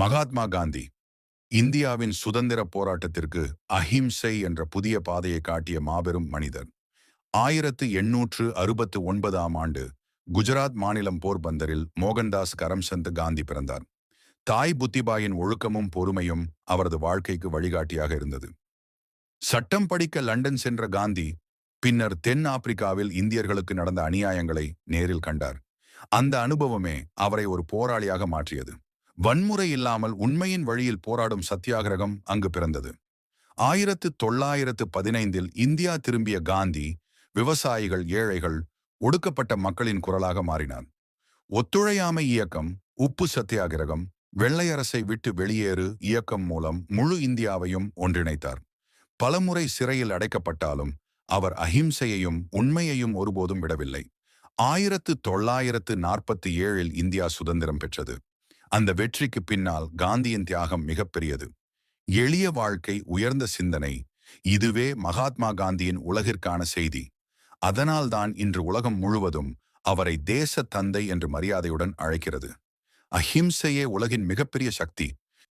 மகாத்மா காந்தி இந்தியாவின் சுதந்திர போராட்டத்திற்கு அஹிம்சை என்ற புதிய பாதையை காட்டிய மாபெரும் மனிதர். 1869ஆம் ஆண்டு குஜராத் மாநிலம் போர்பந்தரில் மோகன்தாஸ் கரம்சந்த் காந்தி பிறந்தார். தாய் புத்திபாயின் ஒழுக்கமும் பொறுமையும் அவரது வாழ்க்கைக்கு வழிகாட்டியாக இருந்தது. சட்டம் படிக்க லண்டன் சென்ற காந்தி பின்னர் தென் ஆப்பிரிக்காவில் இந்தியர்களுக்கு நடந்த அநியாயங்களை நேரில் கண்டார். அந்த அனுபவமே அவரை ஒரு போராளியாக மாற்றியது. வன்முறை இல்லாமல் உண்மையின் வழியில் போராடும் சத்தியாகிரகம் அங்கு பிறந்தது. 1915இல் இந்தியா திரும்பிய காந்தி விவசாயிகள், ஏழைகள், ஒடுக்கப்பட்ட மக்களின் குரலாக மாறினார். ஒத்துழையாமை இயக்கம், உப்பு சத்தியாகிரகம், வெள்ளை அரசை விட்டு வெளியேறு இயக்கம் மூலம் முழு இந்தியாவையும் ஒன்றிணைத்தார். பலமுறை சிறையில் அடைக்கப்பட்டாலும் அவர் அஹிம்சையையும் உண்மையையும் ஒருபோதும் விடவில்லை. 1947இல் இந்தியா சுதந்திரம் பெற்றது. அந்த வெற்றிக்கு பின்னால் காந்தியின் தியாகம் மிகப்பெரியது. எளிய வாழ்க்கை, உயர்ந்த சிந்தனை, இதுவே மகாத்மா காந்தியின் உலகிற்கான செய்தி. அதனால்தான் இன்று உலகம் முழுவதும் அவரை தேச தந்தை என்று மரியாதையுடன் அழைக்கிறது. அஹிம்சையே உலகின் மிகப்பெரிய சக்தி.